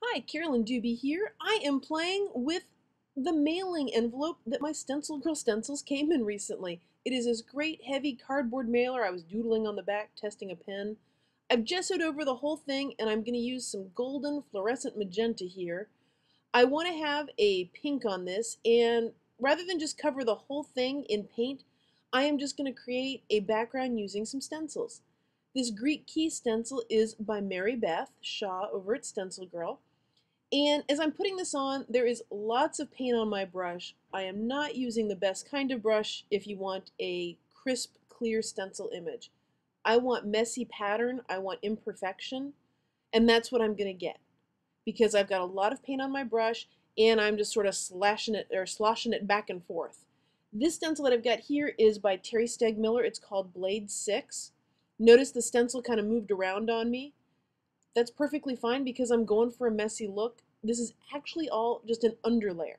Hi, Carolyn Dube here. I am playing with the mailing envelope that my Stencil Girl stencils came in recently. It is this great heavy cardboard mailer. I was doodling on the back, testing a pen. I've gessoed over the whole thing, and I'm going to use some golden fluorescent magenta here. I want to have a pink on this, and rather than just cover the whole thing in paint, I am just going to create a background using some stencils. This Greek key stencil is by Mary Beth Shaw over at Stencil Girl. And as I'm putting this on, there is lots of paint on my brush. I am not using the best kind of brush if you want a crisp, clear stencil image. I want messy pattern, I want imperfection, and that's what I'm going to get. Because I've got a lot of paint on my brush, and I'm just sort of slashing it or sloshing it back and forth. This stencil that I've got here is by Terry Stegmiller. It's called Blade 6. Notice the stencil kind of moved around on me. That's perfectly fine because I'm going for a messy look. This is actually all just an underlayer.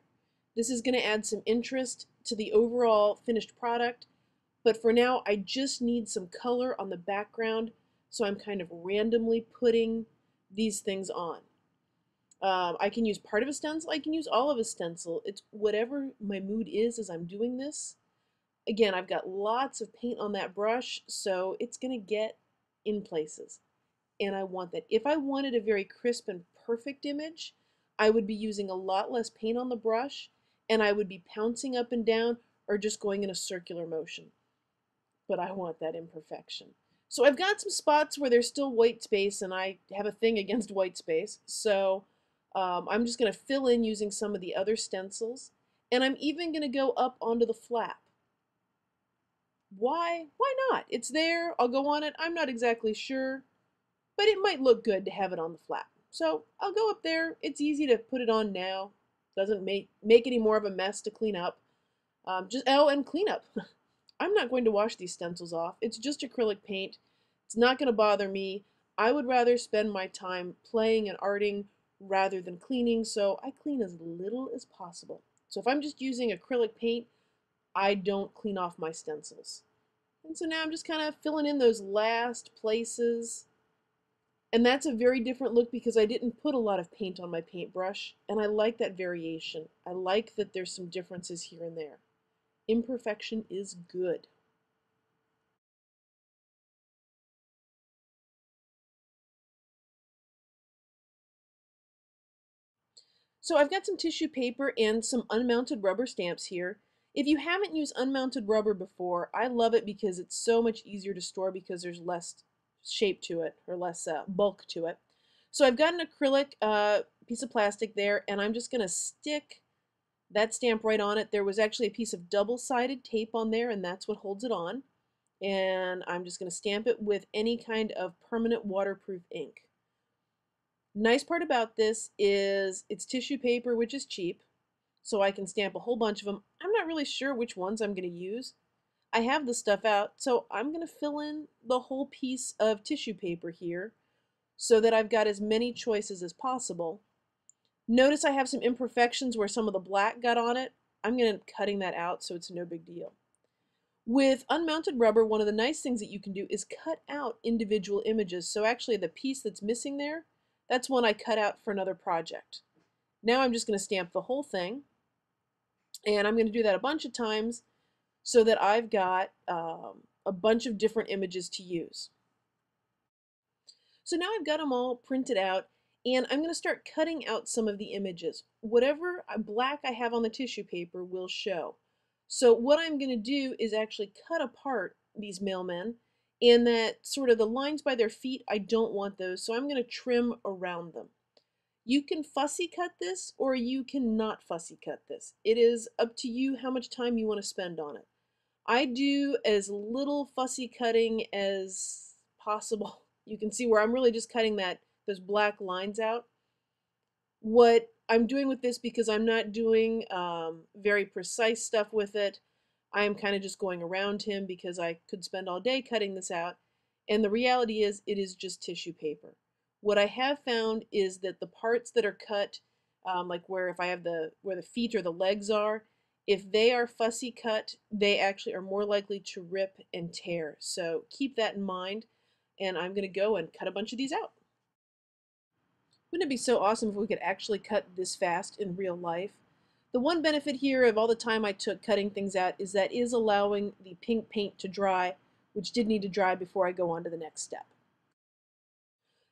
This is going to add some interest to the overall finished product, but for now I just need some color on the background, so I'm kind of randomly putting these things on. I can use part of a stencil, I can use all of a stencil. It's whatever my mood is as I'm doing this. Again, I've got lots of paint on that brush, so it's going to get in places. And I want that. If I wanted a very crisp and perfect image, I would be using a lot less paint on the brush, and I would be pouncing up and down or just going in a circular motion. But I want that imperfection. So I've got some spots where there's still white space, and I have a thing against white space. So I'm just going to fill in using some of the other stencils, and I'm even going to go up onto the flap. Why? Why not? It's there. I'll go on it. I'm not exactly sure, but it might look good to have it on the flap. So I'll go up there. It's easy to put it on now. Doesn't make any more of a mess to clean up. And clean up. I'm not going to wash these stencils off. It's just acrylic paint. It's not going to bother me. I would rather spend my time playing and arting rather than cleaning, so I clean as little as possible. So if I'm just using acrylic paint, I don't clean off my stencils. And so now I'm just kind of filling in those last places. And that's a very different look because I didn't put a lot of paint on my paintbrush, and I like that variation. I like that there's some differences here and there. Imperfection is good. So I've got some tissue paper and some unmounted rubber stamps here. If you haven't used unmounted rubber before, I love it because it's so much easier to store because there's less shape to it, or less bulk to it. So I've got an acrylic piece of plastic there, and I'm just going to stick that stamp right on it. There was actually a piece of double-sided tape on there, and that's what holds it on. And I'm just going to stamp it with any kind of permanent waterproof ink. Nice part about this is it's tissue paper, which is cheap, so I can stamp a whole bunch of them. I'm not really sure which ones I'm going to use. I have the stuff out, so I'm going to fill in the whole piece of tissue paper here so that I've got as many choices as possible. Notice I have some imperfections where some of the black got on it. I'm going to end up cutting that out so it's no big deal. With unmounted rubber, one of the nice things that you can do is cut out individual images. So actually the piece that's missing there, that's one I cut out for another project. Now I'm just going to stamp the whole thing, and I'm going to do that a bunch of times so that I've got a bunch of different images to use. So now I've got them all printed out, and I'm going to start cutting out some of the images. Whatever black I have on the tissue paper will show. So what I'm going to do is actually cut apart these mailmen, and that sort of the lines by their feet, I don't want those, so I'm going to trim around them. You can fussy cut this, or you can not fussy cut this. It is up to you how much time you want to spend on it. I do as little fussy cutting as possible. You can see where I'm really just cutting those black lines out. What I'm doing with this, because I'm not doing very precise stuff with it, I am kind of just going around him because I could spend all day cutting this out. And the reality is, it is just tissue paper. What I have found is that the parts that are cut, like where the feet or the legs are, if they are fussy cut, they actually are more likely to rip and tear. So keep that in mind, and I'm going to go and cut a bunch of these out. Wouldn't it be so awesome if we could actually cut this fast in real life? The one benefit here of all the time I took cutting things out is that is allowing the pink paint to dry, which did need to dry before I go on to the next step.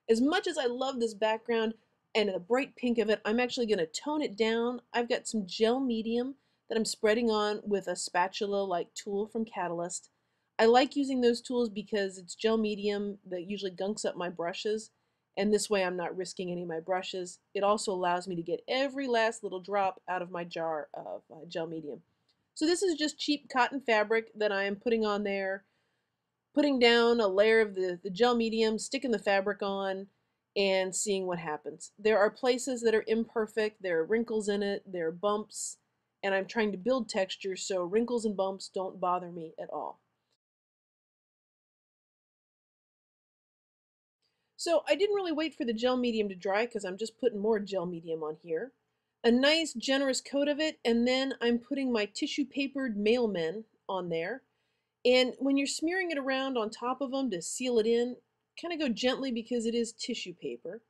As much as I love this background and the bright pink of it, I'm actually going to tone it down. I've got some gel medium that I'm spreading on with a spatula-like tool from Catalyst. I like using those tools because it's gel medium that usually gunks up my brushes, and this way I'm not risking any of my brushes. It also allows me to get every last little drop out of my jar of gel medium. So this is just cheap cotton fabric that I am putting on there, putting down a layer of the gel medium, sticking the fabric on, and seeing what happens. There are places that are imperfect, there are wrinkles in it, there are bumps, and I'm trying to build texture so wrinkles and bumps don't bother me at all. So I didn't really wait for the gel medium to dry because I'm just putting more gel medium on here. A nice generous coat of it, and then I'm putting my tissue papered mailmen on there. And when you're smearing it around on top of them to seal it in, kind of go gently because it is tissue paper.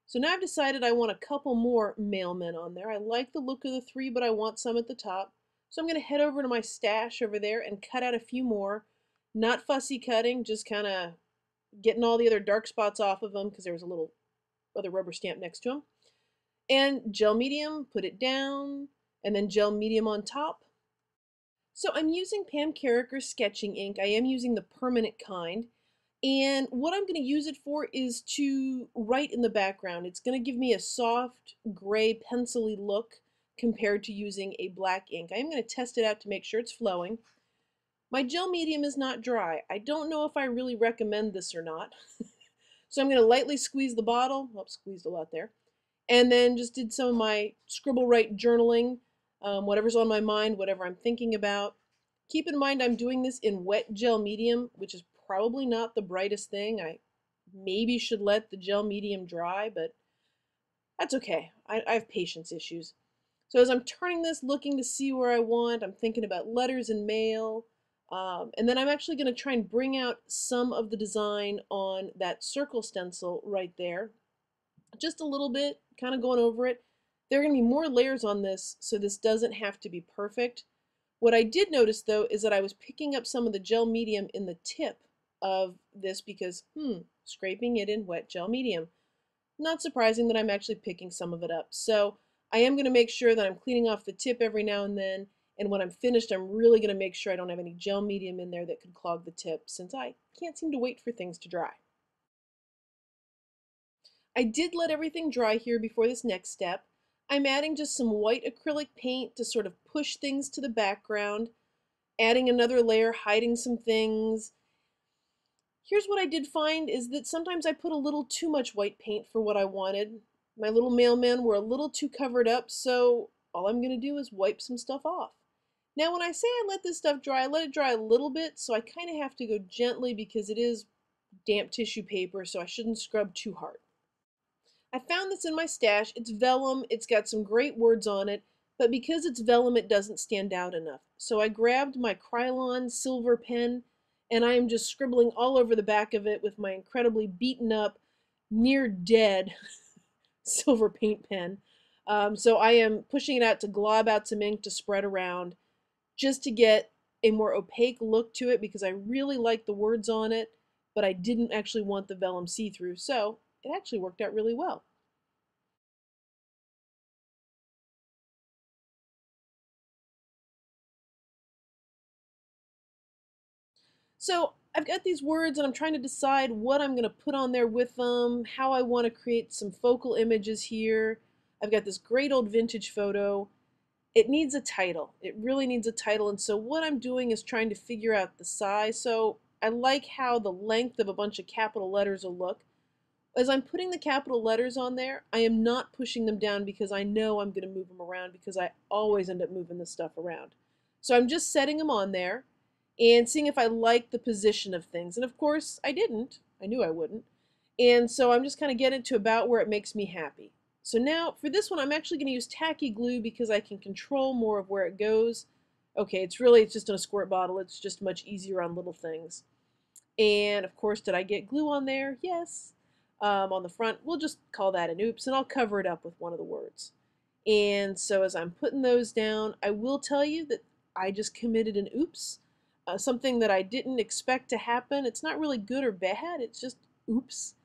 So now I've decided I want a couple more mailmen on there. I like the look of the three, but I want some at the top. So I'm going to head over to my stash over there and cut out a few more. Not fussy cutting, just kind of getting all the other dark spots off of them because there was a little other rubber stamp next to them. And gel medium, put it down, and then gel medium on top. So I'm using Pam Carricker's sketching ink. I am using the permanent kind. And what I'm going to use it for is to write in the background. It's going to give me a soft gray pencil-y look compared to using a black ink. I am going to test it out to make sure it's flowing. My gel medium is not dry. I don't know if I really recommend this or not. So I'm going to lightly squeeze the bottle. Oh, squeezed a lot there. And then just did some of my scribble write journaling, whatever's on my mind, whatever I'm thinking about. Keep in mind I'm doing this in wet gel medium, which is probably not the brightest thing. I maybe should let the gel medium dry, but that's okay. I have patience issues. So as I'm turning this, looking to see where I want, I'm thinking about letters and mail. And then I'm actually going to try and bring out some of the design on that circle stencil right there. Just a little bit, kind of going over it. There are going to be more layers on this, so this doesn't have to be perfect. What I did notice, though, is that I was picking up some of the gel medium in the tip of this because, scraping it in wet gel medium. Not surprising that I'm actually picking some of it up. So I am going to make sure that I'm cleaning off the tip every now and then, and when I'm finished, I'm really going to make sure I don't have any gel medium in there that could clog the tip, since I can't seem to wait for things to dry. I did let everything dry here before this next step. I'm adding just some white acrylic paint to sort of push things to the background, adding another layer, hiding some things. Here's what I did find is that sometimes I put a little too much white paint for what I wanted. My little mailmen were a little too covered up, so all I'm going to do is wipe some stuff off. Now when I say I let this stuff dry, I let it dry a little bit, so I kind of have to go gently because it is damp tissue paper, so I shouldn't scrub too hard. I found this in my stash. It's vellum. It's got some great words on it, but because it's vellum, it doesn't stand out enough. So I grabbed my Krylon silver pen, and I am just scribbling all over the back of it with my incredibly beaten up, near dead silver paint pen. So I am pushing it out to glob out some ink to spread around just to get a more opaque look to it because I really like the words on it, but I didn't actually want the vellum see-through, so it actually worked out really well. So I've got these words and I'm trying to decide what I'm going to put on there with them, how I want to create some focal images here. I've got this great old vintage photo. It needs a title. It really needs a title, and so what I'm doing is trying to figure out the size. So I like how the length of a bunch of capital letters will look. As I'm putting the capital letters on there, I am not pushing them down because I know I'm going to move them around because I always end up moving this stuff around. So I'm just setting them on there and seeing if I like the position of things. And of course, I didn't. I knew I wouldn't. And so I'm just kind of getting to about where it makes me happy. So now for this one, I'm actually going to use tacky glue because I can control more of where it goes. Okay, it's just in a squirt bottle. It's just much easier on little things. And of course, did I get glue on there? Yes. on the front. We'll just call that an oops, and I'll cover it up with one of the words. And so as I'm putting those down, I will tell you that I just committed an oops, something that I didn't expect to happen. It's not really good or bad, it's just oops.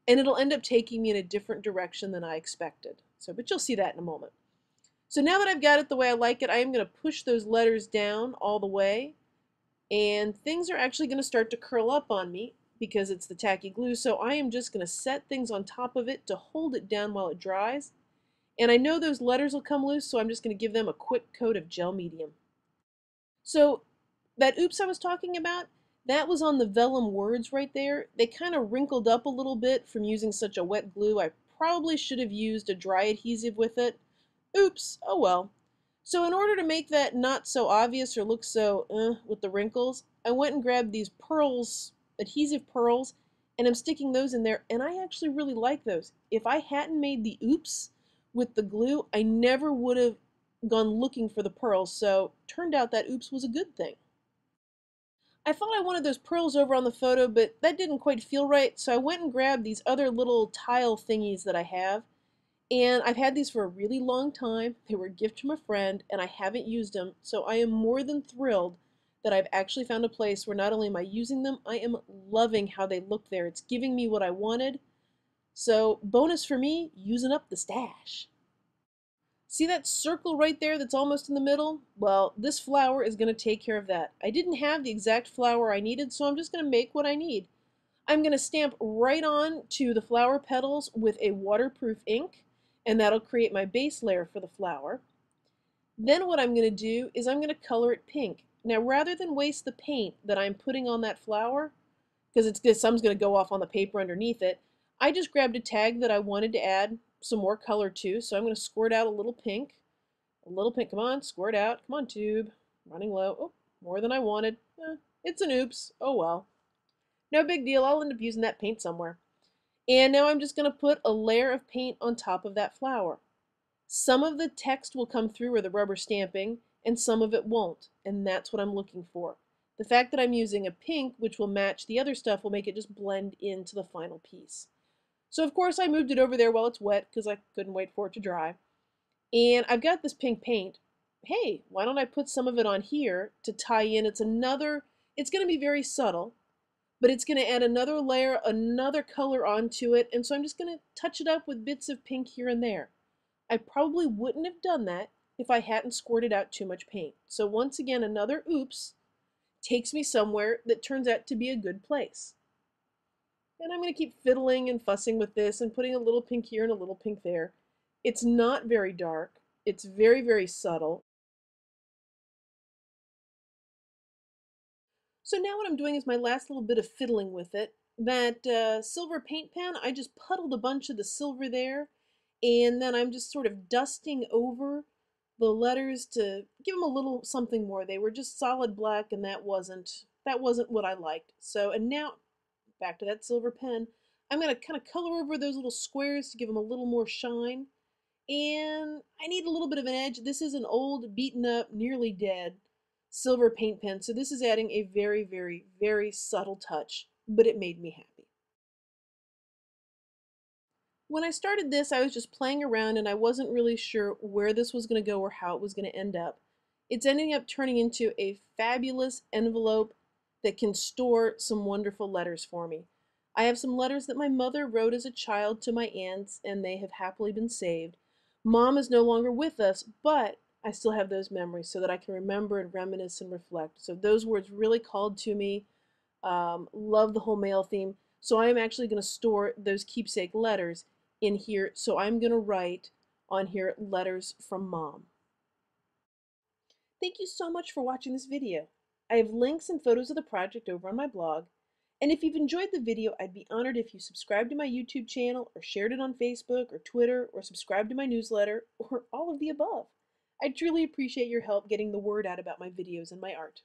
And it'll end up taking me in a different direction than I expected. So, but you'll see that in a moment. So now that I've got it the way I like it, I am going to push those letters down all the way. And things are actually going to start to curl up on me because it's the tacky glue. So I am just going to set things on top of it to hold it down while it dries. And I know those letters will come loose, so I'm just going to give them a quick coat of gel medium. So that oops I was talking about, that was on the vellum words right there. They kind of wrinkled up a little bit from using such a wet glue. I probably should have used a dry adhesive with it. Oops, oh well. So in order to make that not so obvious or look so with the wrinkles, I went and grabbed these pearls, adhesive pearls, and I'm sticking those in there, and I actually really like those. If I hadn't made the oops with the glue, I never would have gone looking for the pearls, so turned out that oops was a good thing. I thought I wanted those pearls over on the photo, but that didn't quite feel right, so I went and grabbed these other little tile thingies that I have. And I've had these for a really long time. They were a gift from a friend, and I haven't used them, so I am more than thrilled that I've actually found a place where not only am I using them, I am loving how they look there. It's giving me what I wanted. So bonus for me, using up the stash. See that circle right there that's almost in the middle? Well, this flower is going to take care of that. I didn't have the exact flower I needed, so I'm just going to make what I need. I'm going to stamp right on to the flower petals with a waterproof ink, and that'll create my base layer for the flower. Then what I'm going to do is I'm going to color it pink. Now rather than waste the paint that I'm putting on that flower, because some's going to go off on the paper underneath it, I just grabbed a tag that I wanted to add some more color to, so I'm going to squirt out a little pink. A little pink, come on, squirt out, come on tube, running low, oh, more than I wanted. It's an oops, oh well. No big deal, I'll end up using that paint somewhere. And now I'm just going to put a layer of paint on top of that flower. Some of the text will come through where the rubber stamping, and some of it won't, and that's what I'm looking for. The fact that I'm using a pink, which will match the other stuff, will make it just blend into the final piece. So of course I moved it over there while it's wet because I couldn't wait for it to dry. And I've got this pink paint. Hey, why don't I put some of it on here to tie in? It's going to be very subtle, but it's going to add another layer, another color onto it, and so I'm just going to touch it up with bits of pink here and there. I probably wouldn't have done that if I hadn't squirted out too much paint. So once again, another oops takes me somewhere that turns out to be a good place. And I'm going to keep fiddling and fussing with this and putting a little pink here and a little pink there. It's not very dark. It's very, very subtle. So now what I'm doing is my last little bit of fiddling with it. That silver paint pen, I just puddled a bunch of the silver there, and then I'm just sort of dusting over the letters to give them a little something more. They were just solid black, and that wasn't what I liked. So, and now back to that silver pen, I'm going to kind of color over those little squares to give them a little more shine. And I need a little bit of an edge. This is an old, beaten up, nearly dead silver paint pen, so this is adding a very, very, very subtle touch, but it made me happy. When I started this, I was just playing around and I wasn't really sure where this was going to go or how it was going to end up. It's ending up turning into a fabulous envelope that can store some wonderful letters for me. I have some letters that my mother wrote as a child to my aunts, and they have happily been saved. Mom is no longer with us, but I still have those memories so that I can remember and reminisce and reflect. So those words really called to me. Love the whole mail theme. So I am actually going to store those keepsake letters in here. So I'm going to write on here letters from Mom. Thank you so much for watching this video. I have links and photos of the project over on my blog. And if you've enjoyed the video, I'd be honored if you subscribed to my YouTube channel or shared it on Facebook or Twitter or subscribed to my newsletter or all of the above. I truly appreciate your help getting the word out about my videos and my art.